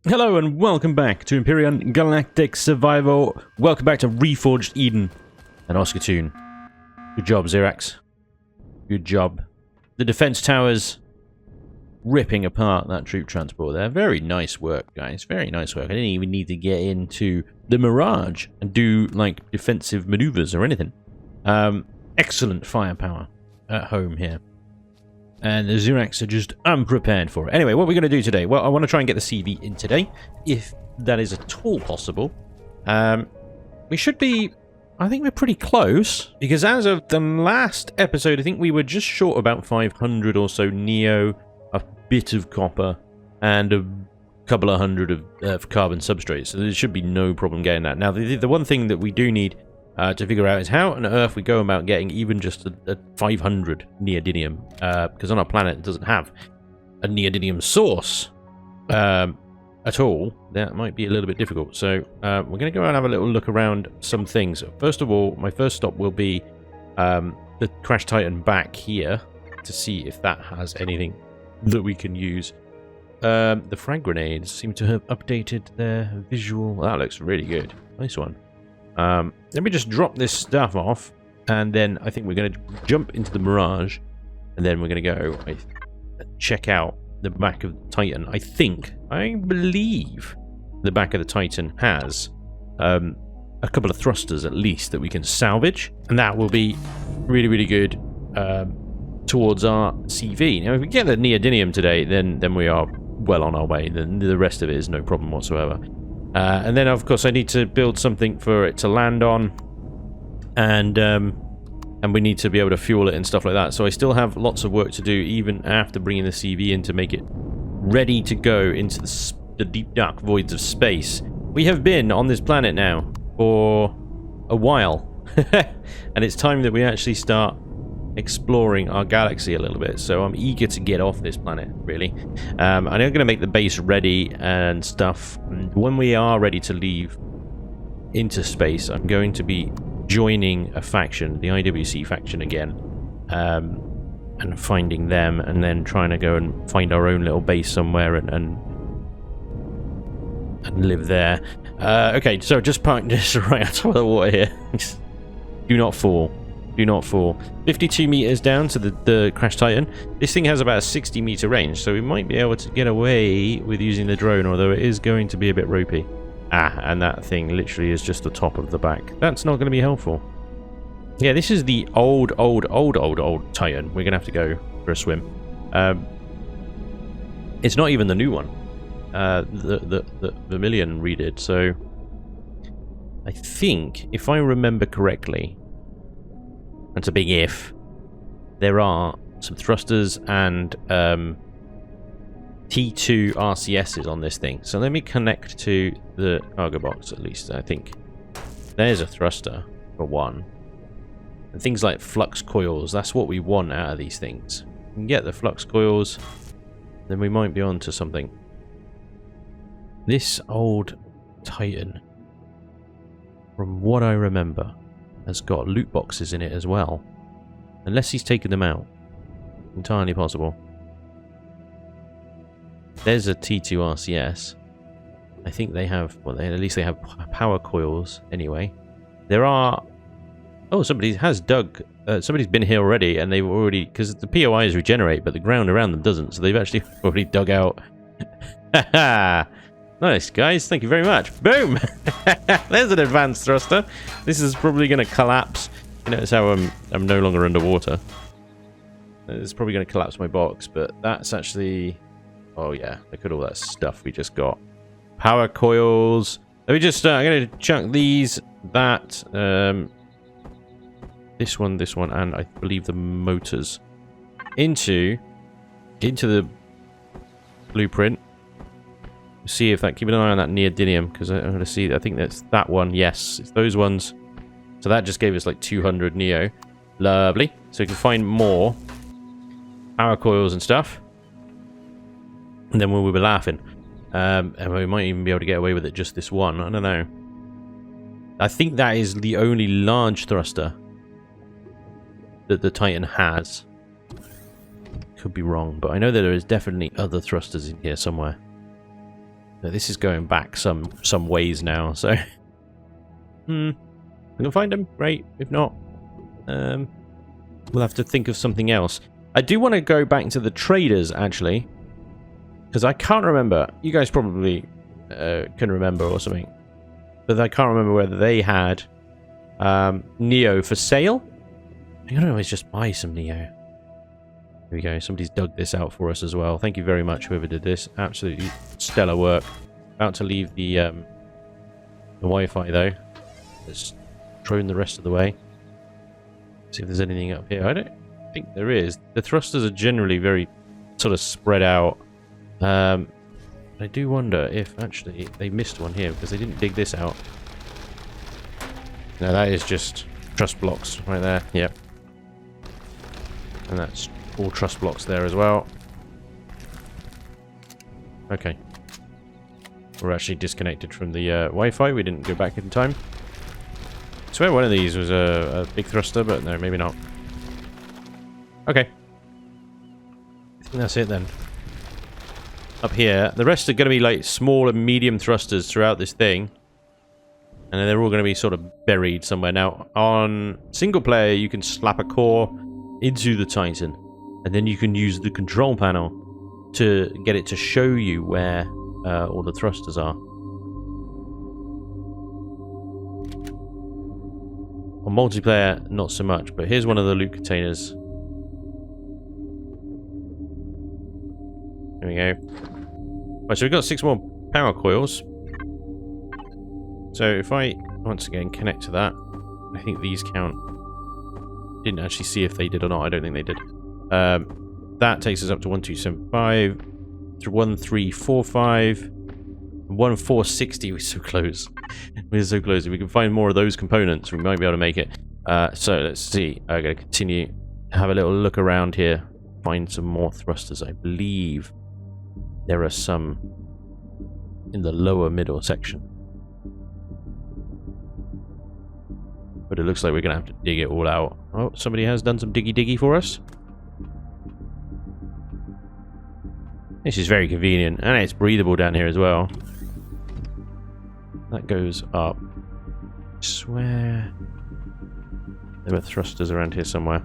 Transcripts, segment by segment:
Hello and welcome back to Empyrion Galactic Survival. Welcome back to Reforged Eden and Oscar Toon. Good job, Xerax. Good job. The defense towers ripping apart that troop transport there. Very nice work, guys. Very nice work. I didn't even need to get into the Mirage and do, like, defensive maneuvers or anything. Excellent firepower at home here. And the Xerax are just unprepared for it. Anyway, what are we going to do today? Well, I want to try and get the CV in today, if that is at all possible. We should be... I think we're pretty close, because as of the last episode, I think we were just short about 500 or so Neo, a bit of copper, and a couple of hundred of carbon substrates. So there should be no problem getting that. Now, the one thing that we do need to figure out is how on earth we go about getting even just a 500 neodymium, because on our planet it doesn't have a neodymium source at all. That might be a little bit difficult. So we're going to go and have a little look around some things. First of all, my first stop will be the Crash Titan back here to see if that has anything that we can use. The frag grenades seem to have updated their visual. That looks really good. Nice one. Let me just drop this stuff off, and then I think we're going to jump into the Mirage, and then we're going to go check out the back of the Titan. I believe the back of the Titan has a couple of thrusters at least that we can salvage, and that will be really, really good towards our CV. Now, if we get the neodymium today, then we are well on our way. Then the rest of it is no problem whatsoever. And then, of course, I need to build something for it to land on, and we need to be able to fuel it and stuff like that. So I still have lots of work to do, even after bringing the CV in, to make it ready to go into the deep, dark voids of space. We have been on this planet now for a while, and it's time that we actually start exploring our galaxy a little bit. So I'm eager to get off this planet, really. I'm going to make the base ready and stuff. And when we are ready to leave into space, I'm going to be joining a faction, the IWC faction again, and finding them, and then trying to go and find our own little base somewhere and live there. Okay, so just park this right on top of the water here. Do not fall. Do not fall. 52 meters down to the Crash Titan. This thing has about a 60 meter range, so we might be able to get away with using the drone, although it is going to be a bit ropey. And that thing literally is just the top of the back. That's not going to be helpful. Yeah, this is the old Titan. We're going to have to go for a swim. It's not even the new one. The Vermilion redid, so I think, if I remember correctly, that's a big if, there are some thrusters and T2 RCSs on this thing. So let me connect to the cargo box at least. I think there's a thruster for one. And things like flux coils, that's what we want out of these things. We can get the flux coils, then we might be on to something. This old Titan, from what I remember, has got loot boxes in it as well. Unless he's taken them out. Entirely possible. There's a T2 RCS. I think they have... well, at least they have power coils anyway. There are... oh, somebody has dug... somebody's been here already, and they've already... because the POIs regenerate, but the ground around them doesn't. So they've actually already dug out... haha! Nice, guys. Thank you very much. Boom! There's an advanced thruster. This is probably going to collapse. You notice how I'm no longer underwater. It's probably going to collapse my box, but that's actually... oh, yeah. Look at all that stuff we just got. Power coils. Let me just... I'm going to chunk these, that, this one, and I believe the motors into the blueprint. See if that, keep an eye on that neodymium, because I'm going to see, I think that's that one. Yes, it's those ones. So that just gave us like 200 neo. Lovely. So we can find more power coils and stuff, and then we'll be laughing. And we might even be able to get away with it just this one. I don't know. I think that is the only large thruster that the Titan has. Could be wrong, but I know that there is definitely other thrusters in here somewhere. So this is going back some ways now, so... we can find them, great. If not, we'll have to think of something else. I do want to go back to the traders, actually. Because I can't remember. You guys probably can remember or something. But I can't remember whether they had Neo for sale. You can always just buy some Neo. Here we go. Somebody's dug this out for us as well. Thank you very much, whoever did this. Absolutely stellar work. About to leave the Wi-Fi, though. Let's drone the rest of the way. See if there's anything up here. I don't think there is. The thrusters are generally very sort of spread out. I do wonder if actually they missed one here because they didn't dig this out. No, that is just truss blocks right there. Yep. And that's all truss blocks there as well. Okay. We're actually disconnected from the Wi-Fi. We didn't go back in time. I swear one of these was a big thruster, but no, maybe not. Okay. I think that's it then. Up here. The rest are going to be like small and medium thrusters throughout this thing. And then they're all going to be sort of buried somewhere. Now, on single player, you can slap a core into the Titan. And then you can use the control panel to get it to show you where all the thrusters are. On multiplayer, not so much. But here's one of the loot containers. There we go. Right, so we've got 6 more power coils. So if I, once again, connect to that, I think these count. Didn't actually see if they did or not. I don't think they did. That takes us up to 1275, to 1345, 1460. We're so close. We're so close. If we can find more of those components, we might be able to make it. So let's see. I'm going to continue. Have a little look around here. Find some more thrusters. I believe there are some in the lower middle section. But it looks like we're going to have to dig it all out. Oh, somebody has done some diggy for us. This is very convenient. And it's breathable down here as well. That goes up. I swear there were thrusters around here somewhere.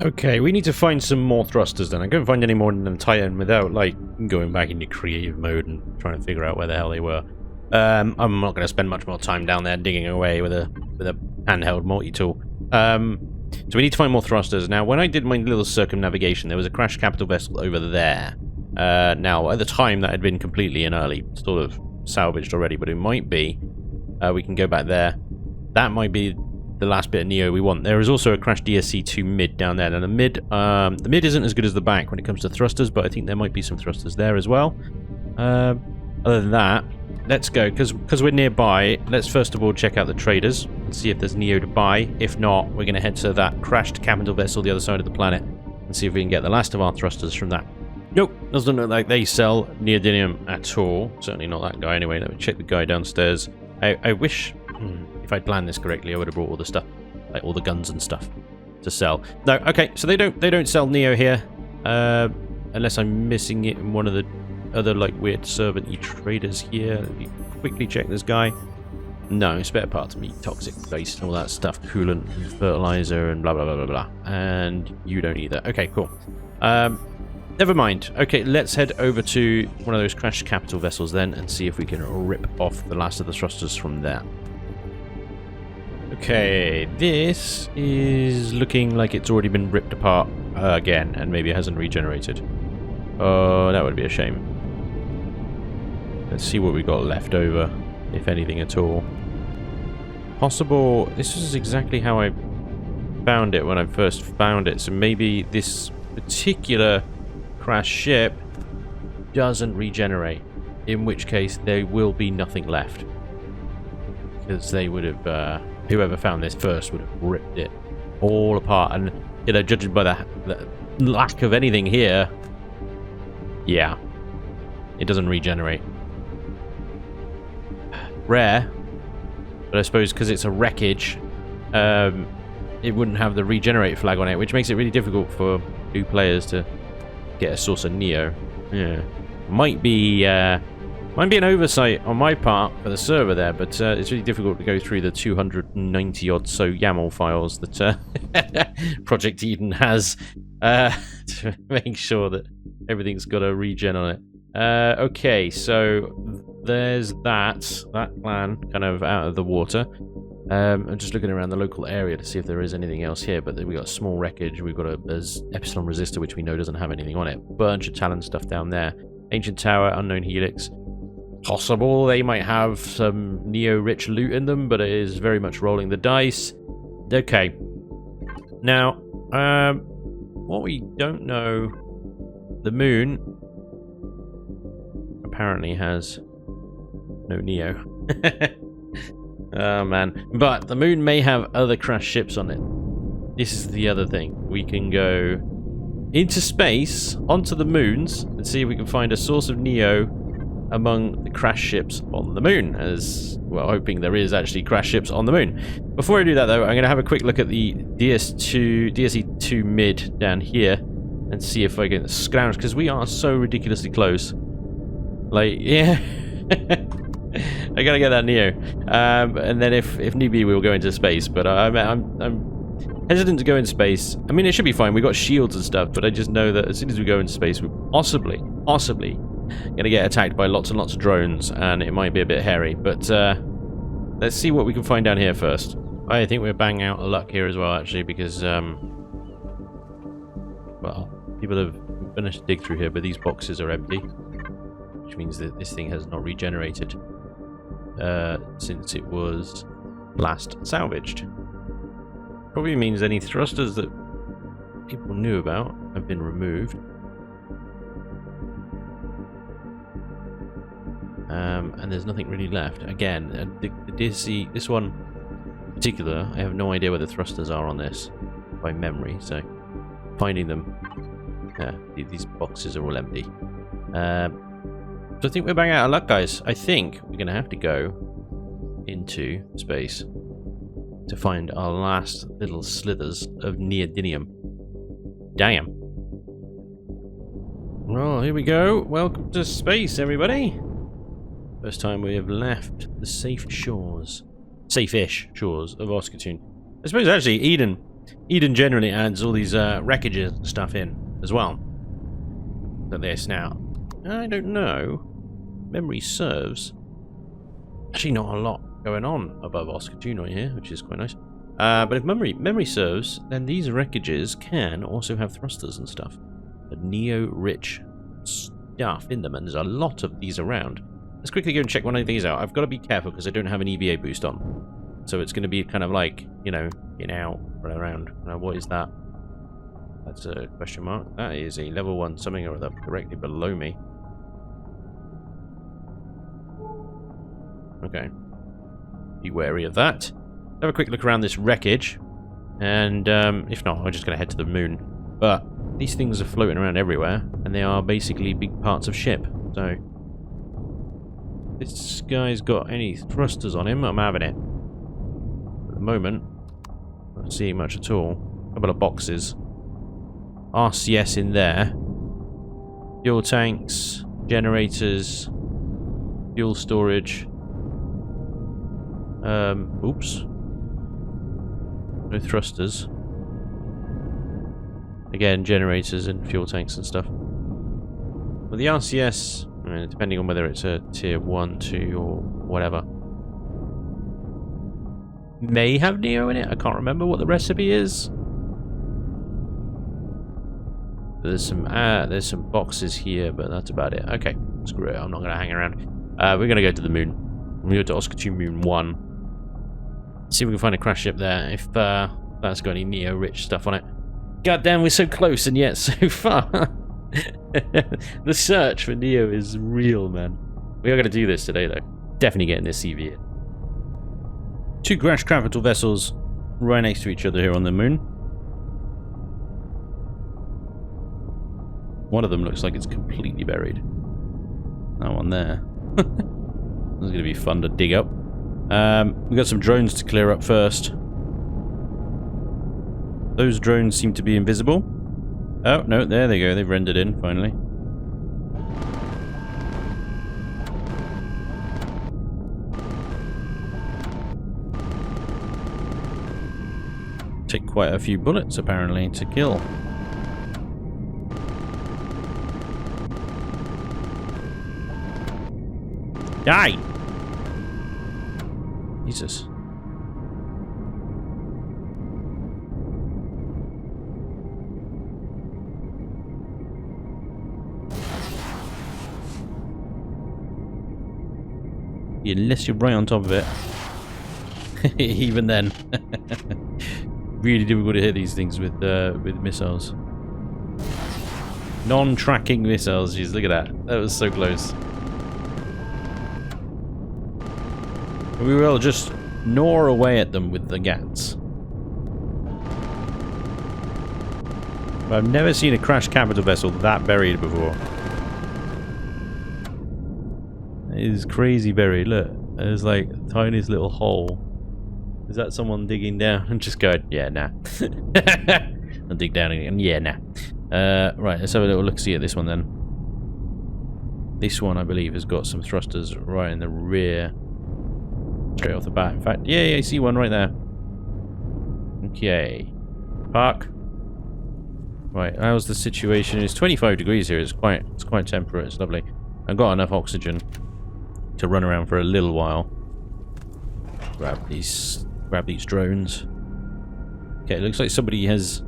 Okay, we need to find some more thrusters then. I couldn't find any more than the Titan without, like, going back into creative mode and trying to figure out where the hell they were. I'm not going to spend much more time down there digging away with a handheld multi-tool. So we need to find more thrusters. Now, when I did my little circumnavigation, there was a crashed capital vessel over there. Now, at the time, that had been completely and utterly sort of salvaged already, but it might be. We can go back there. That might be the last bit of Neo we want. There is also a crashed DSC-2 mid down there. Now, the mid isn't as good as the back when it comes to thrusters, but I think there might be some thrusters there as well. Other than that, let's go, because we're nearby. Let's first of all check out the traders and see if there's Neo to buy. If not, we're going to head to that crashed capital vessel the other side of the planet and see if we can get the last of our thrusters from that. Nope, doesn't look like they sell neodymium at all. Certainly not that guy anyway. Let me check the guy downstairs. I wish, if I'd planned this correctly, I would have brought all the stuff, like all the guns and stuff, to sell. No, okay, so they don't sell Neo here, unless I'm missing it in one of the other like weird servant-y traders here. Let me quickly check this guy. No, spare parts, meat, toxic waste, and all that stuff, coolant, and fertilizer, and blah blah blah blah blah. And you don't either. Okay, cool. Never mind. Okay, let's head over to one of those crashed capital vessels then and see if we can rip off the last of the thrusters from there. Okay, this is looking like it's already been ripped apart again, and maybe it hasn't regenerated. Oh, that would be a shame. Let's see what we got left over, if anything at all. Possible. This is exactly how I found it when I first found it, so maybe this particular crashed ship doesn't regenerate, in which case there will be nothing left, because they would have whoever found this first would have ripped it all apart. And you know, judging by the lack of anything here, yeah, it doesn't regenerate. Rare, but I suppose because it's a wreckage, it wouldn't have the regenerate flag on it, which makes it really difficult for new players to get a source of Neo. Yeah, might be Might be an oversight on my part for the server there, but it's really difficult to go through the 290 odd so YAML files that Project Eden has to make sure that everything's got a regen on it. Okay, so there's that plan kind of out of the water. I'm just looking around the local area to see if there is anything else here, but we've got a small wreckage, we've got a Epsilon resistor, which we know doesn't have anything on it. Bunch of Talon stuff down there. Ancient Tower, Unknown Helix. Possible they might have some Neo-rich loot in them, but it is very much rolling the dice. Okay. Now, what we don't know, the moon apparently has no Neo. Oh man. But the moon may have other crashed ships on it. This is the other thing. We can go into space, onto the moons, and see if we can find a source of Neo among the crash ships on the moon, as well, hoping there is actually crash ships on the moon. Before I do that though, I'm going to have a quick look at the DSE2 mid down here and see if I can scrounge, because we are so ridiculously close. Like, yeah. I gotta get that Neo. And then if need be, we'll go into space, but I'm hesitant to go in space. I mean, it should be fine, we got shields and stuff, but I just know that as soon as we go into space, we're possibly gonna get attacked by lots and lots of drones, and it might be a bit hairy, but let's see what we can find down here first. I think we're banging out a luck here as well, actually, because well, people have managed to dig through here, but these boxes are empty, which means that this thing has not regenerated since it was last salvaged. Probably means any thrusters that people knew about have been removed. And there's nothing really left. Again, the DSE, this one in particular, I have no idea where the thrusters are on this by memory, so finding them, these boxes are all empty. So I think we're banging out of luck, guys. I think we're going to have to go into space to find our last little slithers of neodymium. Damn. Well, here we go. Welcome to space, everybody. First time we have left the safe-ish shores of Oscatoon. I suppose actually Eden generally adds all these wreckages and stuff in as well. But this now, I don't know. Memory serves. Actually, not a lot going on above Oscatoon right here, which is quite nice. But if memory serves, then these wreckages can also have thrusters and stuff. The Neo-rich stuff in them, and there's a lot of these around. Let's quickly go and check one of these out. I've got to be careful because I don't have an EVA boost on. So it's going to be kind of like, you know, in out, run around. Now, what is that? That's a question mark. That is a level 1 something or other directly below me. Okay. Be wary of that. Have a quick look around this wreckage. And if not, I'm just going to head to the moon. But these things are floating around everywhere. And they are basically big parts of ship. So this guy's got any thrusters on him, I'm having it. At the moment, I'm not seeing much at all. A couple of boxes. RCS in there. Fuel tanks, generators, fuel storage. Oops. No thrusters. Again, generators and fuel tanks and stuff. Well, the RCS, I mean, depending on whether it's a tier 1, 2, or whatever, may have Neo in it. I can't remember what the recipe is. There's some boxes here, but that's about it. Okay, screw it. I'm not going to hang around. We're going to go to the moon. We're going to go to Oscatoon Moon 1. See if we can find a crash ship there. If that's got any Neo-rich stuff on it. God damn, we're so close and yet so far. The search for Neo is real, man. We are going to do this today, though. Definitely getting this CV in. 2 crash capital vessels right next to each other here on the moon. One of them looks like it's completely buried. That one there. This is going to be fun to dig up. We've got some drones to clear up first. Those drones seem to be invisible. Oh, no, there they go. They've rendered in, finally. quite a few bullets, apparently, to kill. Die! Jesus. Unless you're right on top of it. Even then. Really difficult to hit these things with missiles. Non-tracking missiles, jeez, look at that. That was so close. We will just gnaw away at them with the GATs. I've never seen a crashed capital vessel that buried before. It is crazy buried, look. There's like the tiniest little hole. Is that someone digging down and just going, yeah, nah. I'll dig down again, yeah, nah. Right, let's have a little look-see at this one then. This one, I believe, has got some thrusters right in the rear. Straight off the bat. In fact, yeah, I see one right there. Okay. Park. Right, how's the situation? It's 25 degrees here. It's quite temperate. It's lovely. I've got enough oxygen to run around for a little while. Grab these drones. Okay, it looks like somebody has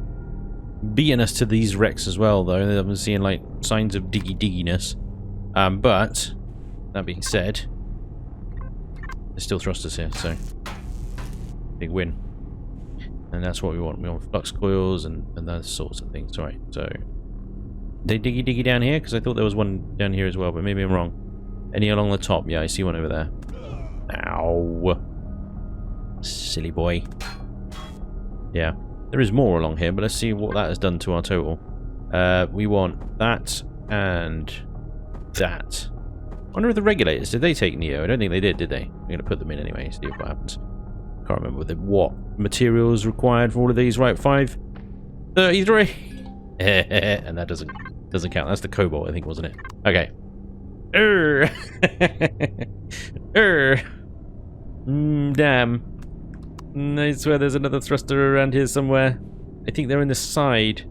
beaten us to these wrecks as well, though. I've been seeing like signs of digginess. But that being said, there's still thrusters here, so big win. And that's what we want. We want flux coils and those sorts of things. Right, so they diggy down here? Because I thought there was one down here as well, but maybe I'm wrong. Any along the top? Yeah, I see one over there. Ow. Silly boy. Yeah, there is more along here, but let's see what that has done to our total. We want that and that. I wonder if the regulators, did they take Neo? I don't think they did they? I'm going to put them in anyway, see what happens. Can't remember what materials required for all of these. Right, 533. And that doesn't count. That's the cobalt, I think, wasn't it? Okay. Damn. I swear there's another thruster around here somewhere. I think they're in the side.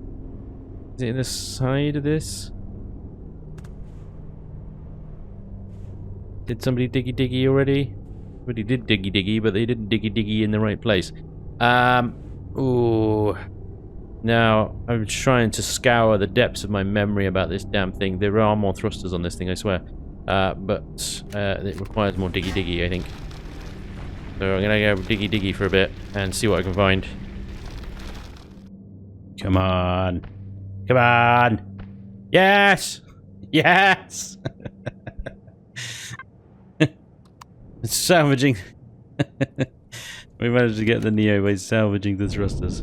Is it in the side of this? Did somebody diggy already? Somebody did diggy, but they didn't diggy in the right place. Ooh. Now, I'm trying to scour the depths of my memory about this damn thing. There are more thrusters on this thing, I swear. But it requires more diggy, I think. So I'm gonna go diggy for a bit and see what I can find. Come on. Come on. Yes! Yes! Salvaging. We managed to get the Neo by salvaging the thrusters.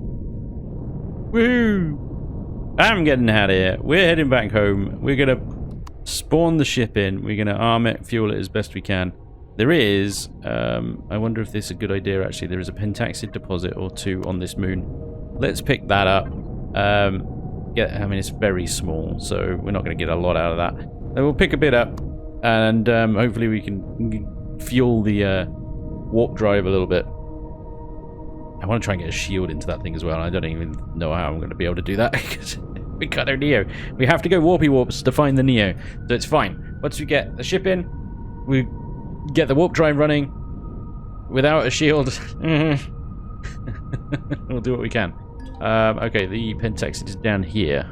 Woo! I'm getting out of here. We're heading back home. We're gonna spawn the ship in. We're gonna arm it, fuel it as best we can. There is, I wonder if this is a good idea actually. There is a pentaxid deposit or two on this moon. Let's pick that up. I mean, it's very small, so we're not going to get a lot out of that. Then we'll pick a bit up, and hopefully we can fuel the warp drive a little bit. I want to try and get a shield into that thing as well. I don't even know how I'm going to be able to do that because we got our Neo. We have to go warpy warps to find the Neo, so it's fine. Once we get the ship in, we get the warp drive running without a shield. We'll do what we can. Okay, the pentaxid is down here,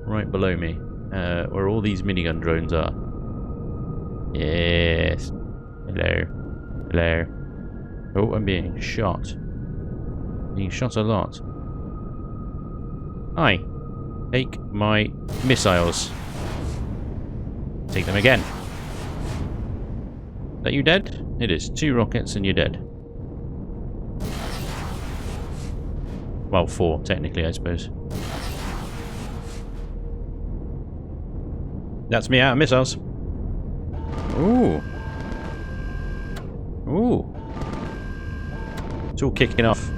right below me, where all these minigun drones are. Yes. Hello. Hello. Oh, I'm being shot. Being shot a lot. Hi. Take my missiles. Take them again. Is that you dead? It is. 2 rockets and you're dead. Well, 4, technically, I suppose. That's me out of missiles. Ooh. Ooh. It's all kicking off.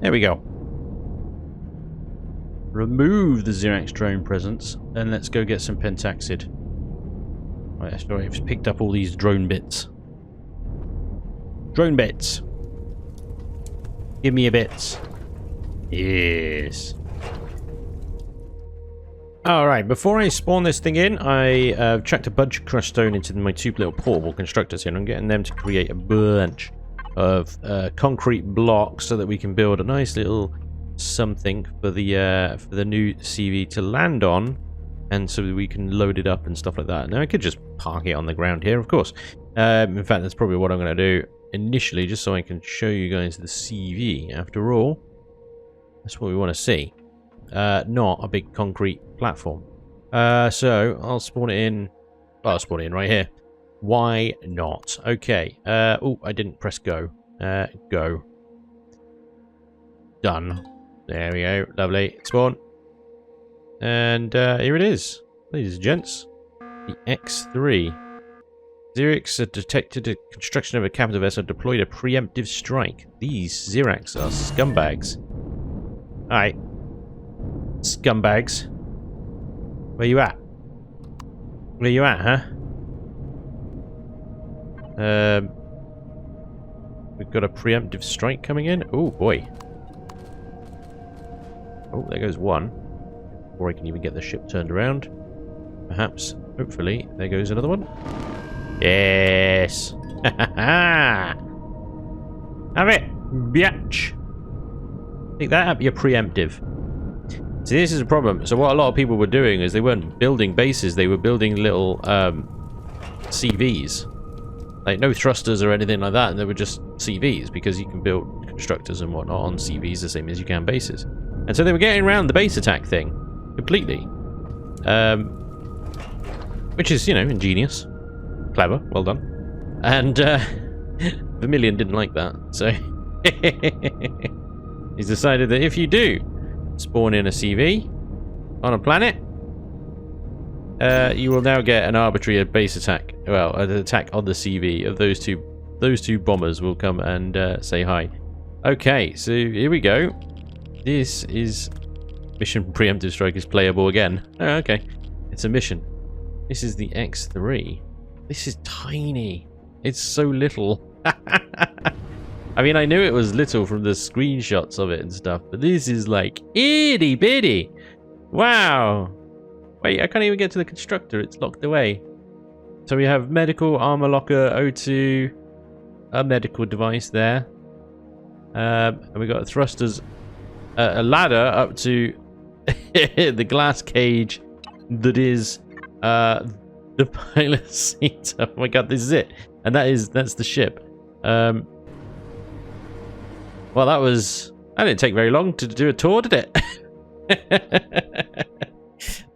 There we go. Remove the Xerax drone presence, and let's go get some pentaxid. Right, sorry, I've picked up all these drone bits. Drone bits. Give me a bits. Yes. Alright, before I spawn this thing in, I chucked a bunch of crushed stone into my two little portable constructors here, and I'm getting them to create a bunch of concrete blocks so that we can build a nice little something for the new CV to land on, and so that we can load it up and stuff like that. Now I could just park it on the ground here, of course. In fact, that's probably what I'm going to do initially, just so I can show you guys the CV. After all, that's what we want to see, not a big concrete platform. So I'll spawn it in. Oh, I'll spawn it in right here. Why not? Okay. Oh, I didn't press go. Go. Done. There we go. Lovely. Spawn. And here it is, ladies and gents. The X3. Xerax had detected a construction of a capital vessel and deployed a preemptive strike. These Xerax are scumbags. Alright. Scumbags. Where you at? Where you at, huh? We've got a preemptive strike coming in. Oh boy. Oh, there goes one. Before I can even get the ship turned around. Perhaps, hopefully, there goes another one. Yes! Have it, bitch! Take that up, you're preemptive. See, this is a problem. So what a lot of people were doing is they weren't building bases, they were building little CVs. Like, no thrusters or anything like that, and they were just CVs, because you can build constructors and whatnot on CVs the same as you can bases. And so they were getting around the base attack thing completely. Which is, you know, ingenious. Clever, well done. And Vermilion didn't like that, so he's decided that if you do spawn in a CV on a planet, you will now get an arbitrary base attack. Well, an attack on the CV of those two bombers will come and say hi. Okay, so here we go. This is mission preemptive strike is playable again. Oh, okay, it's a mission. This is the X3. This is tiny. It's so little. I mean, I knew it was little from the screenshots of it and stuff, but this is like itty bitty. Wow. Wait, I can't even get to the constructor. It's locked away. So we have medical, armor locker, O2, a medical device there. And we got thrusters, a ladder up to the glass cage that is the pilot seat. Oh my god, this is it. And that's the ship. Well, that didn't take very long to do a tour, did it?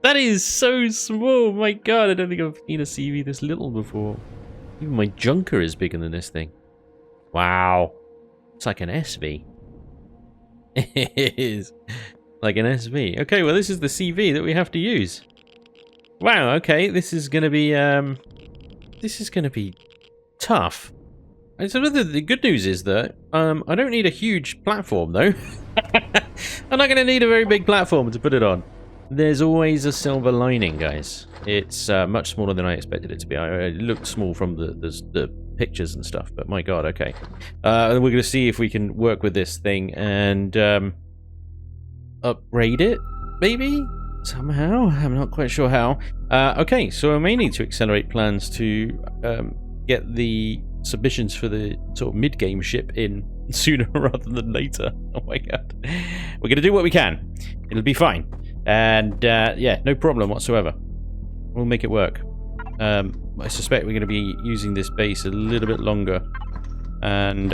That is so small. My god, I don't think I've seen a CV this little before. Even my junker is bigger than this thing. Wow. It's like an SV. It is like an SV. Okay, well, this is the CV that we have to use. Wow, okay, this is gonna be tough. And so the good news is that I don't need a huge platform though. I'm not gonna need a very big platform to put it on. There's always a silver lining, guys. It's much smaller than I expected it to be. It looked small from the pictures and stuff, but my god, okay. We're gonna see if we can work with this thing and upgrade it, maybe? Somehow? I'm not quite sure how. Okay, so I may need to accelerate plans to get the submissions for the sort of mid-game ship in sooner rather than later. Oh my god. We're going to do what we can. It'll be fine. And yeah, no problem whatsoever. We'll make it work. I suspect we're going to be using this base a little bit longer. And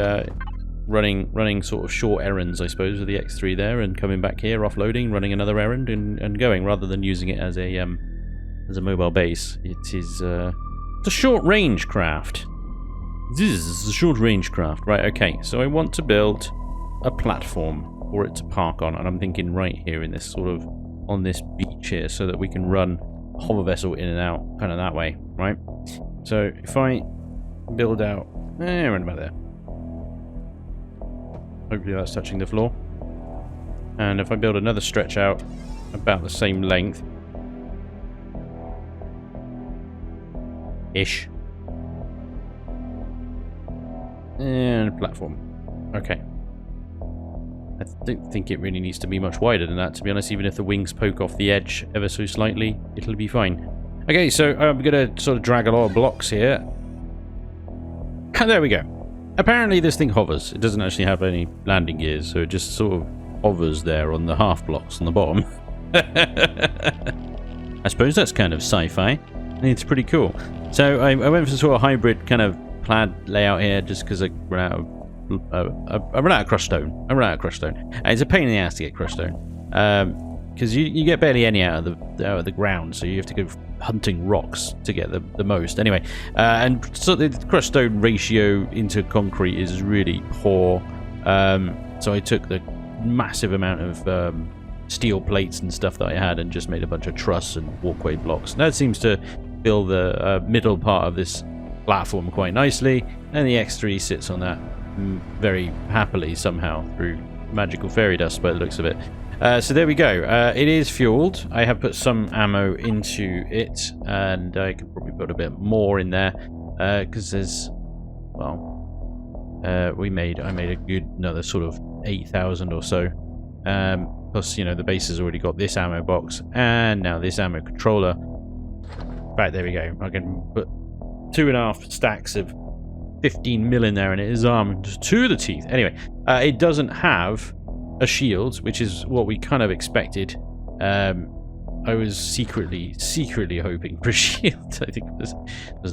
running sort of short errands, I suppose, with the X3 there, and coming back here, offloading, running another errand, and going, rather than using it as a mobile base. It's a short-range craft. This is a short-range craft, right? Okay, so I want to build a platform for it to park on, and I'm thinking right here in this sort of on this beach here, so that we can run a hover vessel in and out, kind of that way, right? So if I build out, right about there. Hopefully that's touching the floor. And if I build another stretch out about the same length, ish, and platform. Okay. I don't think it really needs to be much wider than that, to be honest. Even if the wings poke off the edge ever so slightly, it'll be fine. Okay, so I'm going to sort of drag a lot of blocks here. And there we go. Apparently this thing hovers. It doesn't actually have any landing gears, so it just sort of hovers there on the half blocks on the bottom. I suppose that's kind of sci-fi. It's pretty cool. So I went for sort of hybrid kind of plaid layout here just because I ran out of crushed stone. And it's a pain in the ass to get crushed stone. Because you get barely any out of the ground, so you have to go hunting rocks to get the most. Anyway, and so the crushed stone ratio into concrete is really poor. So I took the massive amount of steel plates and stuff that I had and just made a bunch of truss and walkway blocks. And that seems to fill the middle part of this platform quite nicely, and the X3 sits on that very happily somehow through magical fairy dust by the looks of it. So there we go. It is fueled. I have put some ammo into it, and I could probably put a bit more in there because there's, well, I made a good another sort of 8,000 or so. Plus, you know, the base has already got this ammo box and now this ammo controller. Right, there we go. I can put 2.5 stacks of 15 mil in there, and it is armed to the teeth. Anyway, it doesn't have a shield, which is what we kind of expected. I was secretly hoping for a shield. I think there's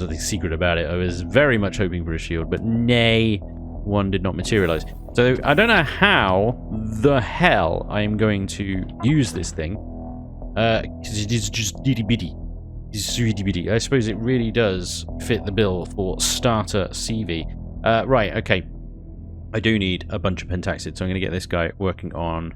nothing secret about it. I was very much hoping for a shield, but nay, one did not materialize. So I don't know how the hell I am going to use this thing, because it is just itty bitty. I suppose it really does fit the bill for starter CV. Right, okay. I do need a bunch of pentaxid, so I'm going to get this guy working on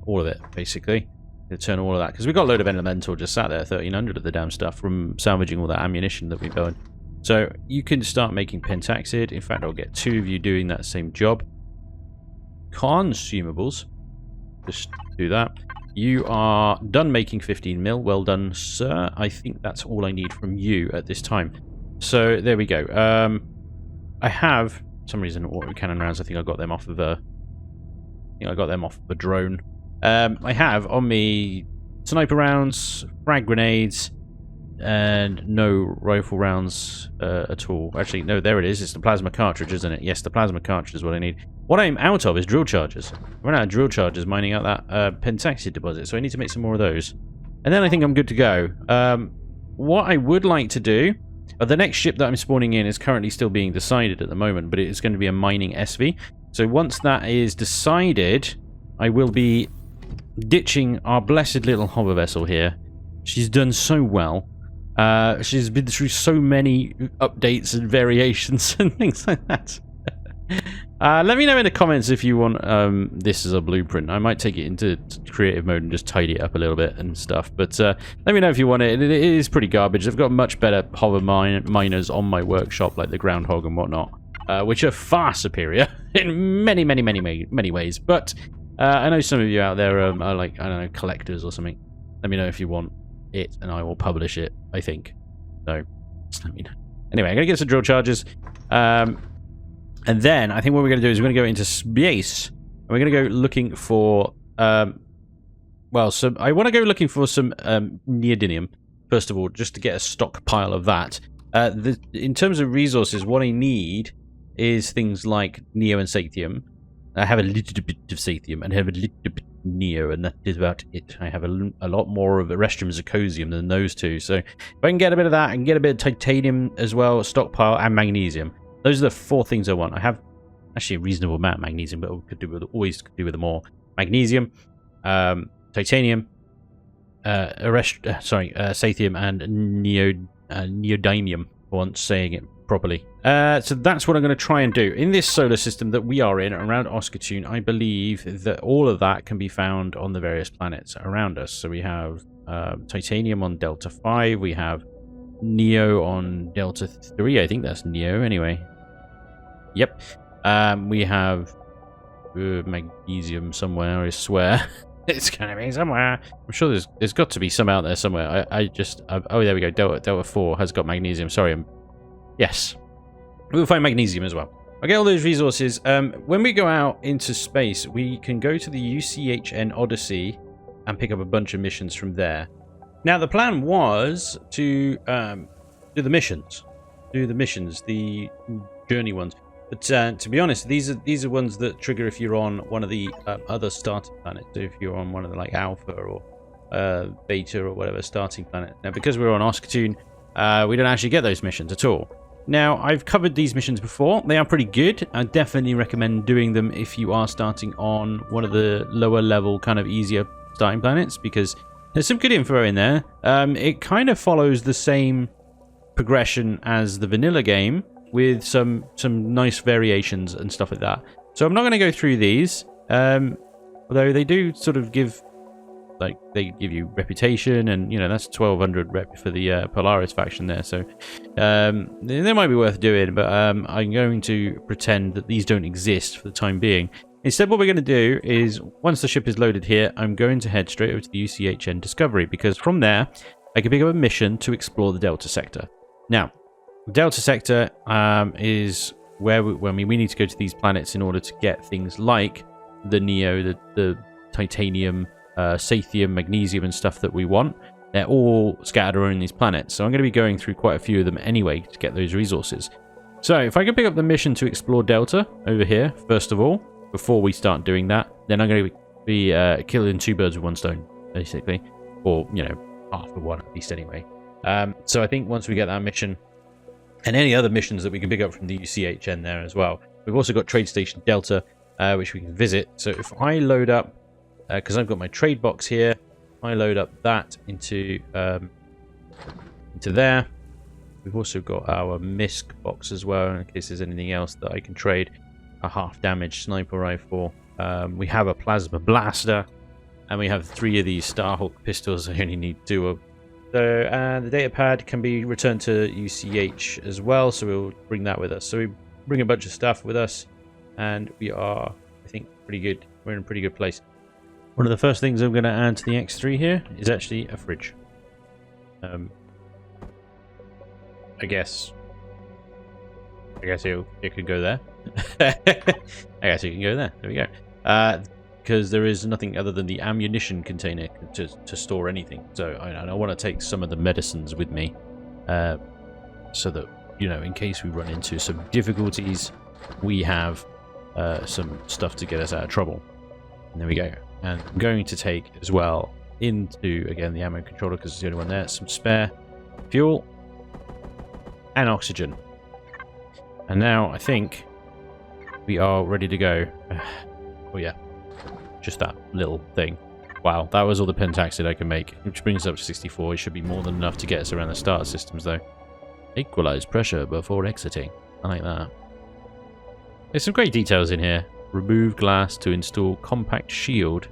all of it, basically. To turn all of that, because we've got a load of elemental just sat there, 1300 of the damn stuff from salvaging all that ammunition that we've done. So you can start making pentaxid. In fact, I'll get 2 of you doing that same job. Consumables. Just do that. You are done making 15 mil. Well done, sir. I think that's all I need from you at this time. So there we go. I have, for some reason, autocannon rounds. I think I got them off of a drone. I have on me sniper rounds, frag grenades, and no rifle rounds at all. Actually, no, there it is. It's the plasma cartridge, isn't it? Yes, the plasma cartridge is what I need. What I'm out of is drill charges. I ran out of drill charges mining out that pentaxid deposit, so I need to make some more of those. And then I think I'm good to go. What I would like to do... the next ship that I'm spawning in is currently still being decided at the moment, but it is going to be a mining SV. So once that is decided, I will be ditching our blessed little hover vessel here. She's done so well. She's been through so many updates and variations and things like that. Let me know in the comments if you want this as a blueprint. I might take it into creative mode and just tidy it up a little bit and stuff. But let me know if you want it. It is pretty garbage. I've got much better hover miners on my workshop, like the Groundhog and whatnot, which are far superior in many ways. But I know some of you out there are like, I don't know, collectors or something. Let me know if you want it, and I will publish it, I think. So, just let me know. Anyway, I'm going to get some drill charges. And then I think what we're going to do is we're going to go into space, and we're going to go looking for, well, so I want to go looking for some neodymium, first of all, just to get a stockpile of that. In terms of resources, what I need is things like neo and sathium. I have a little bit of sathium and I have a little bit of neo, and that is about it. I have a lot more of Erestrum zirconium than those two. So if I can get a bit of that, I can get a bit of titanium as well, stockpile, and magnesium. Those are the 4 things I want. I have actually a reasonable amount of magnesium, but always could do with more. Magnesium, titanium, sathium, and neodymium, once saying it properly. So that's what I'm going to try and do. In this solar system that we are in, around Oskatoon, I believe that all of that can be found on the various planets around us. So we have titanium on Delta 5, we have Neo on Delta 3, I think that's Neo anyway. Yep. We have magnesium somewhere, I swear. It's going to be somewhere. I'm sure there's got to be some out there somewhere. Oh, there we go. Delta 4 has got magnesium. Sorry. Yes. We'll find magnesium as well. I'll get all those resources. When we go out into space, we can go to the UCHN Odyssey and pick up a bunch of missions from there. Now, the plan was to do the missions. The journey ones. But to be honest, these are ones that trigger if you're on one of the other starting planets. So if you're on one of the like Alpha or Beta or whatever starting planet. Now, because we're on Oskatoon, we don't actually get those missions at all. Now, I've covered these missions before. They are pretty good. I definitely recommend doing them if you are starting on one of the lower level, kind of easier starting planets, because there's some good info in there. It kind of follows the same progression as the vanilla game, with some nice variations and stuff like that. So I'm not going to go through these, although they do sort of give, like, they give you reputation, and you know that's 1200 rep for the Polaris faction there. So they might be worth doing, but I'm going to pretend that these don't exist for the time being. Instead, what we're going to do is, once the ship is loaded here, I'm going to head straight over to the UCHN Discovery, because from there I can pick up a mission to explore the Delta Sector. Now, Delta Sector is where we need to go to these planets in order to get things like the Neo, the Titanium, Sathium, Magnesium and stuff that we want. They're all scattered around these planets. So I'm going to be going through quite a few of them anyway to get those resources. So if I can pick up the mission to explore Delta over here, first of all, before we start doing that, then I'm going to be killing two birds with one stone, basically. Or, you know, half of one at least anyway. So I think once we get that mission, and any other missions that we can pick up from the UCHN there as well. We've also got Trade Station Delta, which we can visit. So if I load up, because I've got my trade box here, I load up that into there. We've also got our MISC box as well, in case there's anything else that I can trade. A half-damage sniper rifle. We have a plasma blaster, and we have 3 of these Starhawk pistols. I only need 2 of. So the data pad can be returned to UCH as well, so we'll bring that with us. So we bring a bunch of stuff with us, and we are, I think, pretty good. We're in a pretty good place. One of the first things I'm going to add to the X3 here is actually a fridge. I guess it could go there. I guess it can go there. There we go. Because there is nothing other than the ammunition container to store anything. So I want to take some of the medicines with me, so that, you know, in case we run into some difficulties, we have some stuff to get us out of trouble. And there we go. And I'm going to take as well into, again, the ammo controller, because it's the only one there, some spare fuel and oxygen. And now I think we are ready to go. Oh yeah. Just that little thing. Wow, that was all the pentaxid I can make, which brings us up to 64. It should be more than enough to get us around the starter systems, though. Equalize pressure before exiting. I like that. There's some great details in here. Remove glass to install compact shield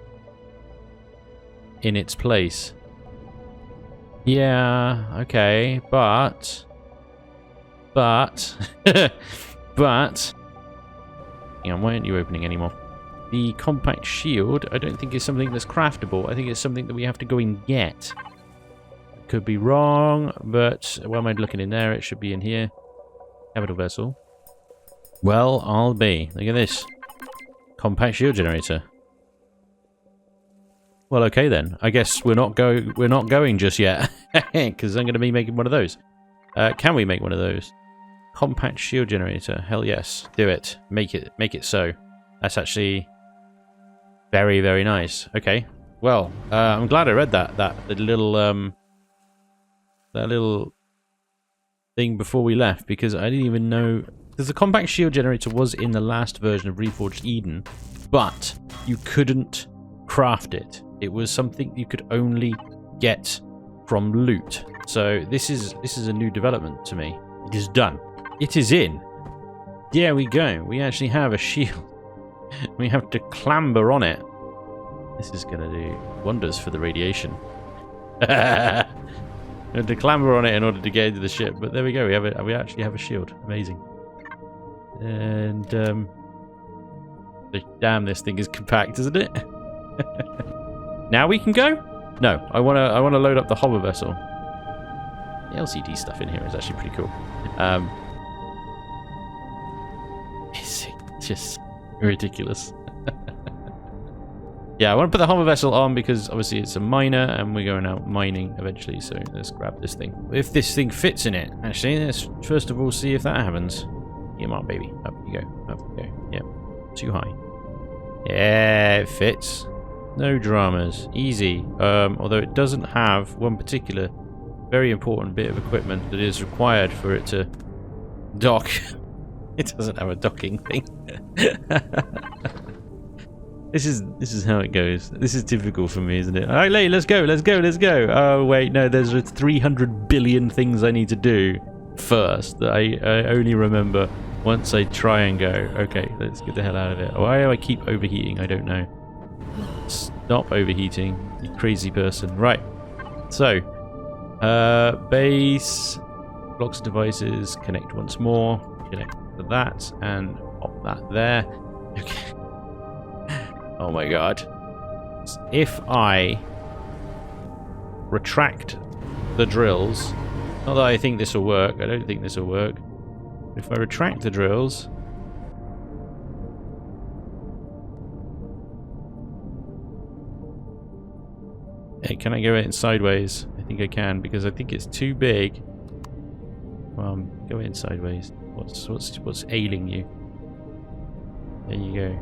in its place. Yeah, okay, but... Hang on, why aren't you opening anymore? The compact shield, I don't think is something that's craftable. I think it's something that we have to go and get. Could be wrong, but why am I looking in there? It should be in here. Capital vessel. Well, I'll be. Look at this. Compact shield generator. Well, okay then. I guess we're not going just yet, because I'm going to be making one of those. Can we make one of those? Compact shield generator. Hell yes. Do it. Make it so. That's actually very, very nice. Okay. Well, I'm glad I read that little thing before we left, because I didn't even know, because the compact shield generator was in the last version of Reforged Eden, but you couldn't craft it. It was something you could only get from loot. So this is a new development to me. It is done. It is in. There we go. We actually have a shield. We have to clamber on it. This is going to do wonders for the radiation. We have to clamber on it in order to get into the ship. But there we go. We actually have a shield. Amazing. And Damn, this thing is compact, isn't it? Now we can go? No, I wanna load up the hover vessel. The LCD stuff in here is actually pretty cool. It's just ridiculous. Yeah, I want to put the hover vessel on because obviously it's a miner and we're going out mining eventually, so let's grab this thing. If this thing fits in it, actually, let's first of all see if that happens. Come on, baby. Up you go. Up you go. Yep. Too high. Yeah, it fits. No dramas. Easy. Although it doesn't have one particular very important bit of equipment that is required for it to dock. It doesn't have a docking thing. This is how it goes. This is typical for me, isn't it? Alright, let's go, let's go, let's go. Oh wait, no, there's 300 billion things I need to do first that I only remember once I try and go. Okay, let's get the hell out of it. Why do I keep overheating? I don't know. Stop overheating, you crazy person. Right. So, base, blocks devices, connect once more, connect to that, and pop that there. Okay. Oh my god. If I retract the drills, not that I think this will work, I don't think this will work. If I retract the drills, hey, can I go in sideways? I think I can because I think it's too big. Go in sideways. What's ailing you? There you go.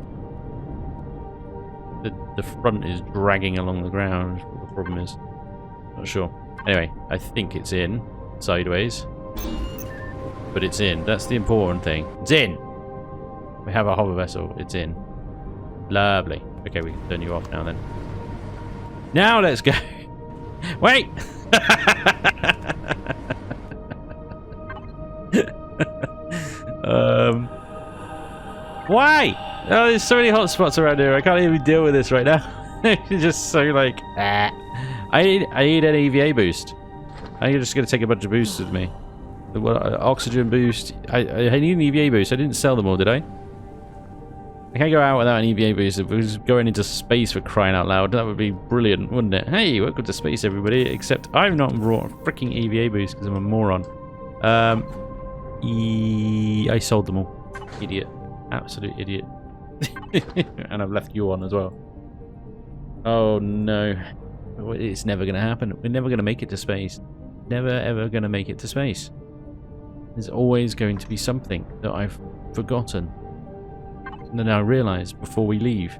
The front is dragging along the ground. What the problem is, not sure. Anyway, I think it's in sideways, but it's in. That's the important thing. It's in. We have a hover vessel. It's in. Lovely. Okay, we can turn you off now then. Now let's go. Wait. Why? Oh, there's so many hot spots around here. I can't even deal with this right now. It's just so like, I need an EVA boost. I'm just gonna take a bunch of boosts with me. Oxygen boost. I need an EVA boost. I didn't sell them all, did I? I can't go out without an EVA boost. If we was going into space for crying out loud, that would be brilliant, wouldn't it? Hey, welcome to space, everybody. Except I've not brought a freaking EVA boost because I'm a moron. I sold them all. Idiot. Absolute idiot. And I've left you on as well. Oh no. It's never going to happen. We're never going to make it to space. Never ever going to make it to space. There's always going to be something that I've forgotten. And then I realise before we leave,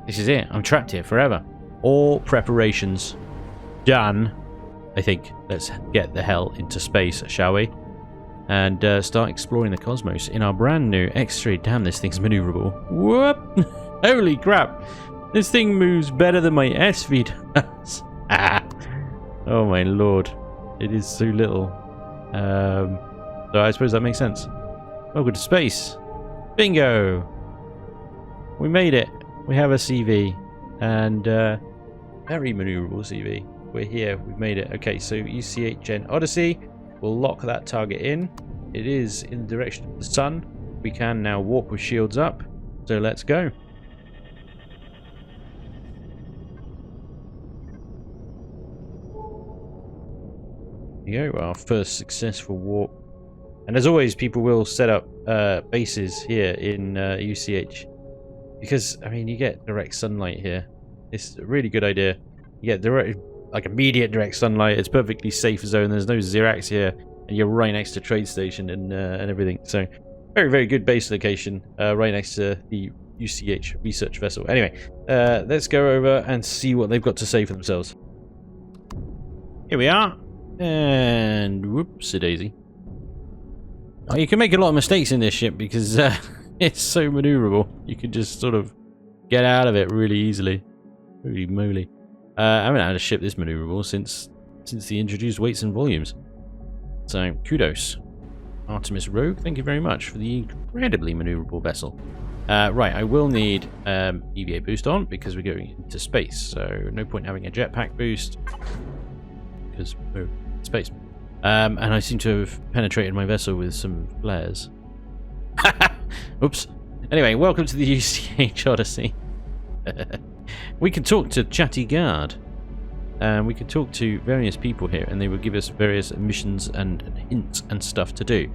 this is it. I'm trapped here forever. All preparations done. I think let's get the hell into space, shall we? And start exploring the cosmos in our brand new X3. Damn, this thing's maneuverable. Whoop! Holy crap! This thing moves better than my SV does. Oh my lord. It is so little. So I suppose that makes sense. Welcome to space. Bingo! We made it. We have a CV. And very maneuverable CV. We're here. We've made it. Okay, so UCHN Odyssey. We'll lock that target in. It is in the direction of the sun. We can now walk with shields up. So let's go. Here you go, our first successful walk. And as always, people will set up bases here in UCH. Because, I mean, you get direct sunlight here. It's a really good idea. You get direct, like immediate direct sunlight. It's perfectly safe zone. There's no Xerax here. And you're right next to trade station and everything. So, very, very good base location. Right next to the UCH research vessel. Anyway, let's go over and see what they've got to say for themselves. Here we are. And whoopsie daisy. Oh, you can make a lot of mistakes in this ship because it's so maneuverable. You can just sort of get out of it really easily. Holy moly. I haven't had a ship this maneuverable since the introduced weights and volumes. So, kudos. Artemis Rogue, thank you very much for the incredibly maneuverable vessel. Right, I will need EVA boost on because we're going into space. So, no point having a jetpack boost because we're in space. And I seem to have penetrated my vessel with some flares. Oops. Anyway, welcome to the UCH Odyssey. We can talk to Chatty Guard. We can talk to various people here, and they will give us various missions and hints and stuff to do.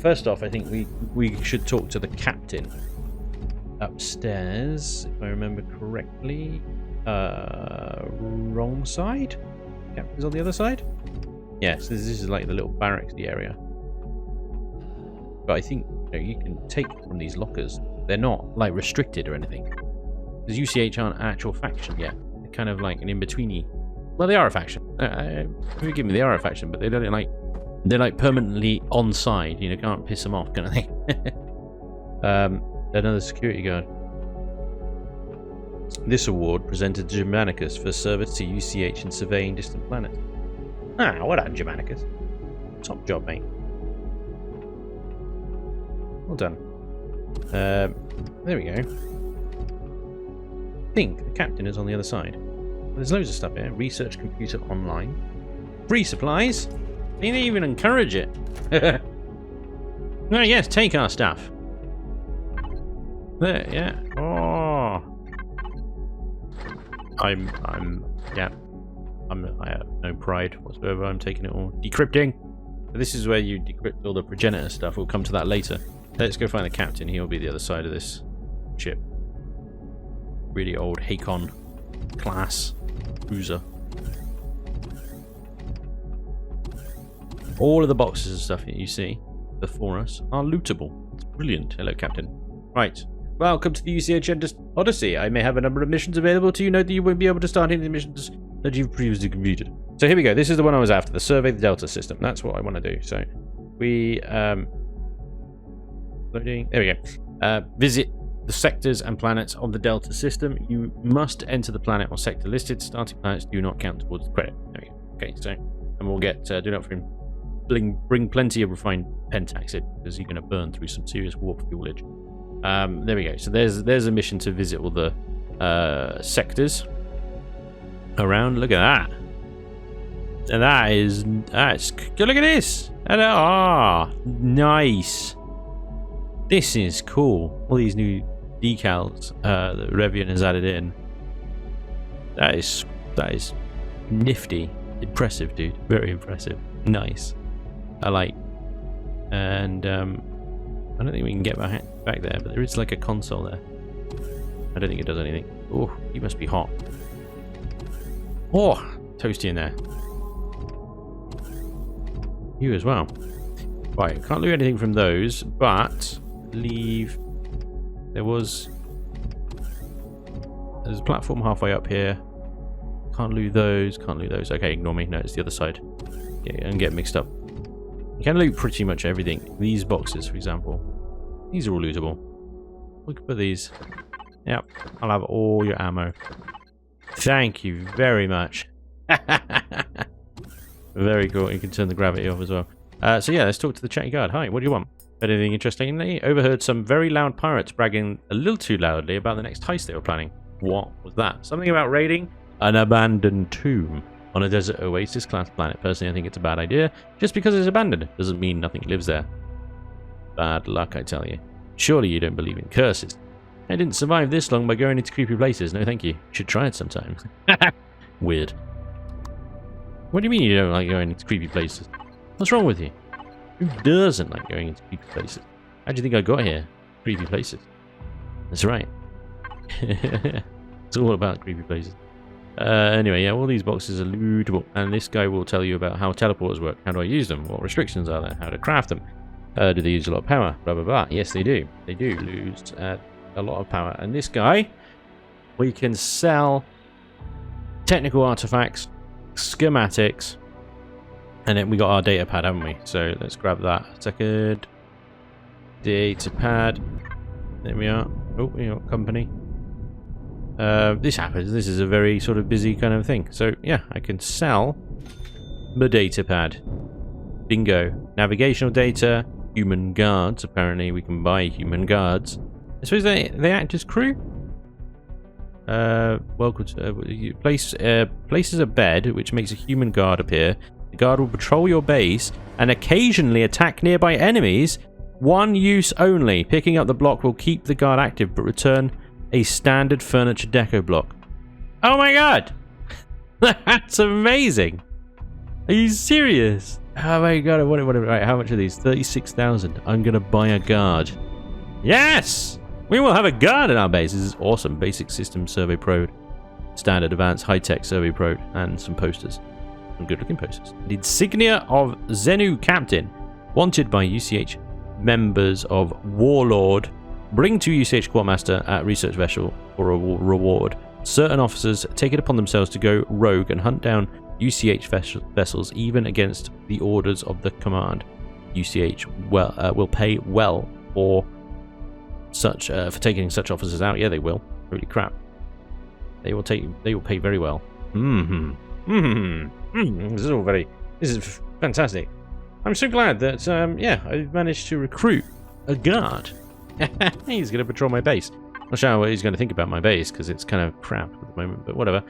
First off, I think we should talk to the captain upstairs, if I remember correctly. Wrong side? Captain's on the other side? Yes, this is like the little barracksy area. But I think you can take from these lockers. They're not like restricted or anything. Because UCH aren't an actual faction yet. They're kind of like an in-betweeny. Well, they are a faction. Forgive me, they are a faction, but they don't like. They're like permanently on side. You know, can't piss them off, kind of thing. Another security guard. This award presented to Germanicus for service to UCH in surveying distant planets. Ah, well done, Germanicus. Top job, mate. Well done. There we go. I think the captain is on the other side. There's loads of stuff here. Research computer online. Free supplies. They didn't even encourage it. Oh yes, take our stuff. There, yeah. Oh. I have no pride whatsoever. I'm taking it all. Decrypting. This is where you decrypt all the progenitor stuff. We'll come to that later. Let's go find the captain. He'll be the other side of this ship. Really old Hakon class cruiser. All of the boxes and stuff that you see before us are lootable. It's brilliant. Hello, Captain. Right. Welcome to the UCH Odyssey. I may have a number of missions available to you. Note that you won't be able to start any of the missions that you've previously completed. So here we go. This is the one I was after. The Survey the Delta system. That's what I want to do. So we loading. There we go. Visit the sectors and planets of the Delta system. You must enter the planet or sector listed. Starting planets do not count towards the credit. There we go. Okay, so and we'll get do not bring plenty of refined pentaxid because you're going to burn through some serious warp fuelage. There we go. So there's a mission to visit all the sectors around. Look at that. And that's good. Look at this. And nice. This is cool. All these new decals that Revian has added in. That is nifty. Impressive, dude. Very impressive. Nice. I like. And I don't think we can get back there, but there is like a console there. I don't think it does anything. Oh, you must be hot. Oh, toasty in there. You as well. Right, can't loot anything from those, but leave. There's a platform halfway up here. Can't loot those. Can't loot those. Okay, ignore me. No, it's the other side. Yeah, and get mixed up. You can loot pretty much everything. These boxes, for example. These are all lootable. Look at these. Yep, I'll have all your ammo. Thank you very much. Very cool. You can turn the gravity off as well. So yeah, let's talk to the chatty guard. Hi, what do you want? Anything interesting? Overheard some very loud pirates bragging a little too loudly about the next heist they were planning. What was that? Something about raiding an abandoned tomb on a desert oasis class planet. Personally, I think it's a bad idea. Just because it's abandoned doesn't mean nothing lives there. Bad luck, I tell you. Surely you don't believe in curses. I didn't survive this long by going into creepy places. No, thank you. Should try it sometime. Weird. What do you mean you don't like going into creepy places? What's wrong with you? Who doesn't like going into creepy places? How do you think I got here? Creepy places. That's right. It's all about creepy places. Anyway, yeah, all these boxes are lootable, and this guy will tell you about how teleporters work. How do I use them? What restrictions are there? How to craft them? Do they use a lot of power? Blah, blah, blah. Yes, they do. They do lose a lot of power. And this guy, we can sell technical artifacts, schematics, and then we got our data pad, haven't we? So let's grab that. Second data pad. There we are. Oh, we got company. This happens. This is a very sort of busy kind of thing. So yeah, I can sell the data pad. Bingo. Navigational data. Human guards. Apparently we can buy human guards. I suppose they act as crew. Welcome to places a bed which makes a human guard appear. The guard will patrol your base and occasionally attack nearby enemies One use only. Picking up the block will keep the guard active, but return a standard furniture deco block. Oh my god! That's amazing! Are you serious? Oh my god, I want it. Right, how much are these? 36,000. I'm gonna buy a guard. Yes! We will have a guard in our base. This is awesome. Basic System Survey Pro, Standard Advanced High-Tech Survey Pro, and some posters. Some good-looking posters. The insignia of Zenu Captain. Wanted by UCH members of Warlord. Bring to UCH Quartermaster at Research Vessel for a reward. Certain officers take it upon themselves to go rogue and hunt down UCH vessels, even against the orders of the command. UCH will pay well for taking such officers out. Yeah, they will. Holy crap! They will pay very well. This is fantastic. I'm so glad that yeah, I've managed to recruit a guard. He's going to patrol my base. Not sure what he's going to think about my base because it's kind of crap at the moment, but whatever.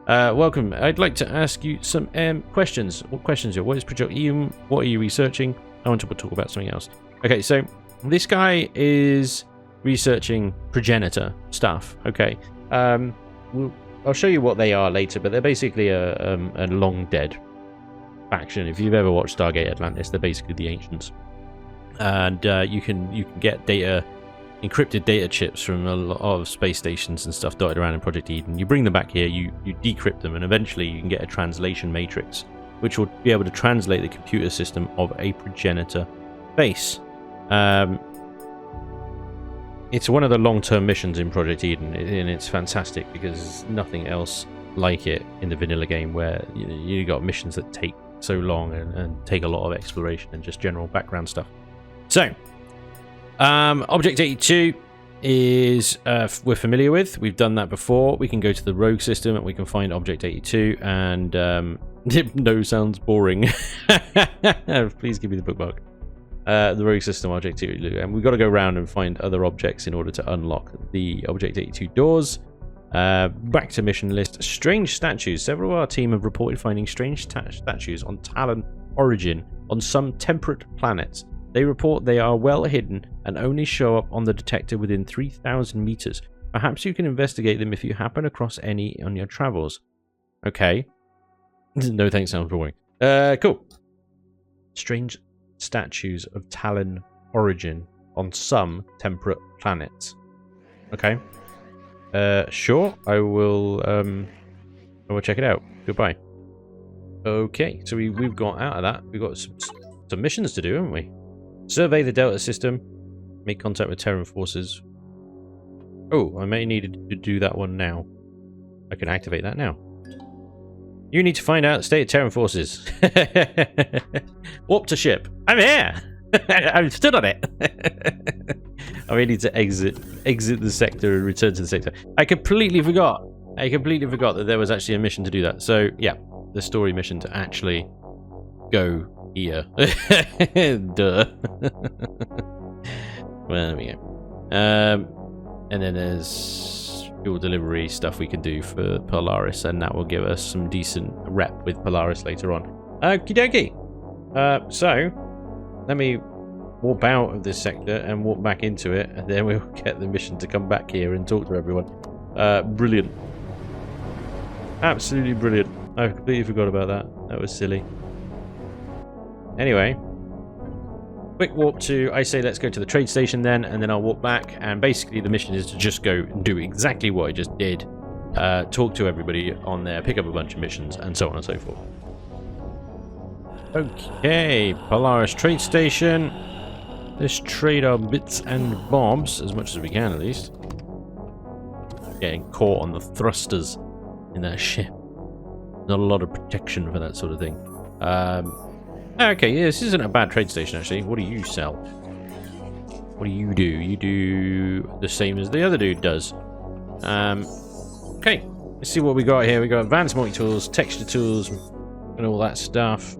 Welcome. I'd like to ask you some questions. What questions are? What is Project Eum? What are you researching? I want to talk about something else. Okay, so this guy is researching progenitor stuff. Okay, I'll show you what they are later, but they're basically a long dead faction. If you've ever watched Stargate Atlantis, they're basically the ancients, and you can get data. Encrypted data chips from a lot of space stations and stuff dotted around in Project Eden. You bring them back here, you decrypt them, and eventually you can get a translation matrix, which will be able to translate the computer system of a progenitor base. It's one of the long-term missions in Project Eden, and it's fantastic because there's nothing else like it in the vanilla game, where you got missions that take so long and take a lot of exploration and just general background stuff. So, Object 82 is we're familiar with. We've done that before. We can go to the rogue system and we can find Object 82, and no, sounds boring. Please give me the bookmark. The rogue system, Object 82, and we've got to go around and find other objects in order to unlock the Object 82 doors. Back to mission list. Strange statues. Several of our team have reported finding strange statues on Talon origin on some temperate planets. They report they are well hidden and only show up on the detector within 3,000 meters. Perhaps you can investigate them if you happen across any on your travels. Okay. No thanks, sounds boring. Cool. Strange statues of Talon origin on some temperate planets. Okay. Sure. I will check it out. Goodbye. Okay, so we've got out of that. We've got some missions to do, haven't we? Survey the Delta system. Make contact with Terran forces. Oh, I may need to do that one now. I can activate that now. You need to find out the state of Terran forces. Warp to ship. I'm here! I've stood on it! I may need to exit the sector and return to the sector. I completely forgot that there was actually a mission to do that. So, yeah, the story mission to actually go here. Duh. Well, there we go. And then there's fuel delivery stuff we can do for Polaris, and that will give us some decent rep with Polaris later on. Okie dokie. So, let me warp out of this sector and warp back into it, and then we'll get the mission to come back here and talk to everyone. Brilliant. Absolutely brilliant. I completely forgot about that. That was silly. Anyway, quick warp to, I say let's go to the trade station then, and then I'll walk back, and basically the mission is to just go and do exactly what I just did. Talk to everybody on there, pick up a bunch of missions, and so on and so forth. Okay, Polaris trade station. Let's trade our bits and bobs, as much as we can at least. Getting caught on the thrusters in that ship. Not a lot of protection for that sort of thing. Okay, yeah, this isn't a bad trade station actually. What do you sell? What do? You do the same as the other dude does. Okay, let's see what we got here. We got advanced multi-tools, texture tools, and all that stuff.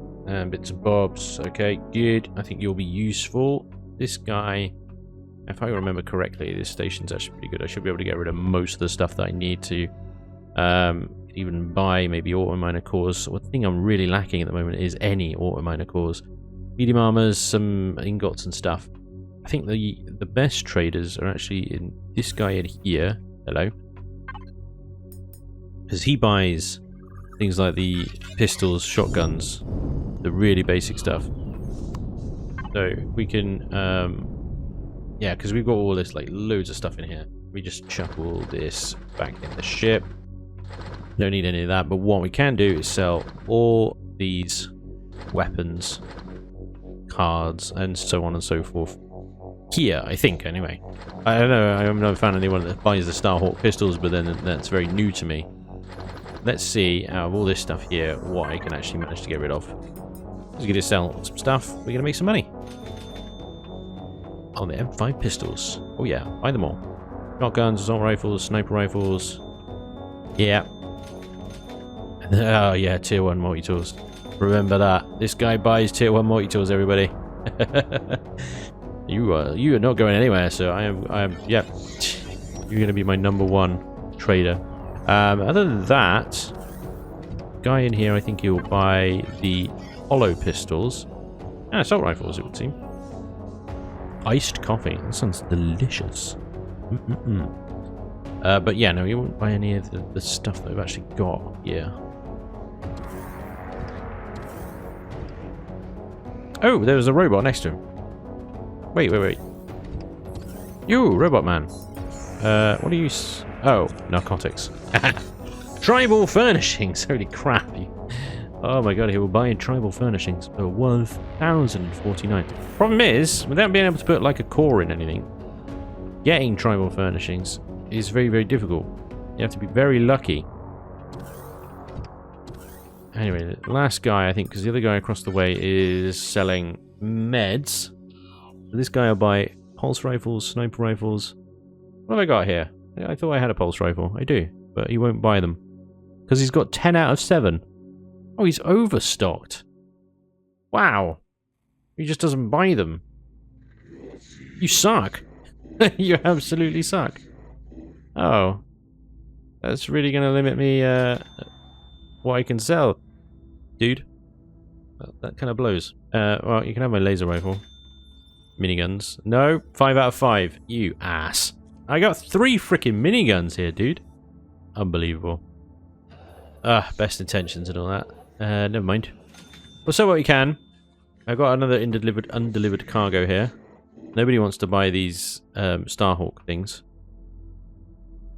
Bits and bobs. Okay, good. I think you'll be useful. This guy, if I remember correctly, this station's actually pretty good. I should be able to get rid of most of the stuff that I need to. Even buy maybe auto miner cores. One thing I'm really lacking at the moment is any auto miner cores. Medium armors, some ingots and stuff. I think the best traders are actually in this guy in here. Hello. Because he buys things like the pistols, shotguns, the really basic stuff. So we can, yeah, because we've got all this, like, loads of stuff in here. We just chuck all this back in the ship. Don't need any of that, but what we can do is sell all these weapons, cards, and so on and so forth. Here, I think, anyway. I don't know, I've never found anyone that buys the Starhawk pistols, but then that's very new to me. Let's see, out of all this stuff here, what I can actually manage to get rid of. We're going to sell some stuff, we're going to make some money. Oh, the M5 pistols. Oh yeah, buy them all. Shotguns, assault rifles, sniper rifles. Yeah. Oh yeah, tier 1 multi-tools. Remember that. This guy buys tier 1 multi-tools, everybody. You are not going anywhere, so I am, yeah. You're going to be my #1 trader. Other than that, guy in here, I think he'll buy the hollow pistols and assault rifles, it would seem. Iced coffee. That sounds delicious. But yeah, no, you won't buy any of the stuff that we've actually got here. Oh, there was a robot next to him. Wait. You, robot man. What are you... Oh, narcotics. Tribal furnishings. Holy crap. Oh my god, he will buy tribal furnishings for 1,049. Problem is, without being able to put like a core in anything, getting tribal furnishings is very, very difficult. You have to be very lucky. Anyway, the last guy, I think, because the other guy across the way is selling meds. This guy will buy pulse rifles, sniper rifles. What have I got here? I thought I had a pulse rifle. I do, but he won't buy them. Because he's got 10 out of 7. Oh, he's overstocked. Wow. He just doesn't buy them. You suck. You absolutely suck. Oh. That's really going to limit me what I can sell. Dude. That kind of blows. Well, you can have my laser rifle. Miniguns. No, 5 out of 5. You ass. I got 3 freaking miniguns here, dude. Unbelievable. Best intentions and all that. Never mind. We'll sell what we can. I've got another undelivered cargo here. Nobody wants to buy these Starhawk things.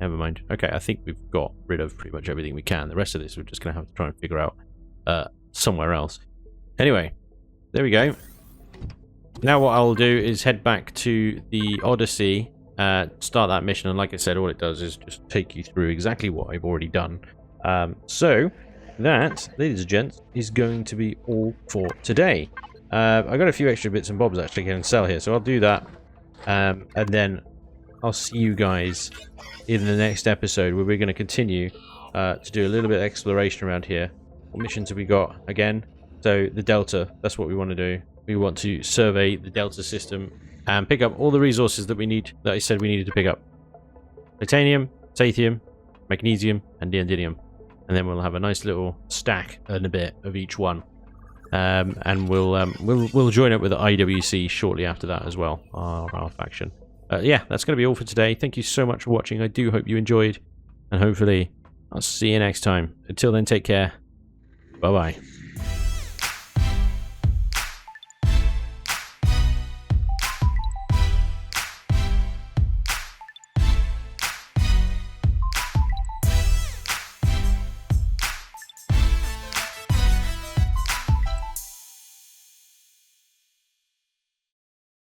Never mind. Okay, I think we've got rid of pretty much everything we can. The rest of this we're just going to have to try and figure out somewhere else. Anyway, there we go. Now what I'll do is head back to the Odyssey, start that mission, and like I said, all it does is just take you through exactly what I've already done. So that, ladies and gents, is going to be all for today. I've got a few extra bits and bobs actually can sell here, so I'll do that, and then I'll see you guys in the next episode where we're going to continue to do a little bit of exploration around here. What missions have we got again? So the Delta, that's what we want to do. We want to survey the Delta system and pick up all the resources that we need, that I said we needed to pick up. Titanium, Sathium, Magnesium, and Neodymium. And then we'll have a nice little stack and a bit of each one. And we'll join up with the IWC shortly after that as well, our faction. Yeah, that's going to be all for today. Thank you so much for watching. I do hope you enjoyed, and hopefully I'll see you next time. Until then, take care. Bye-bye.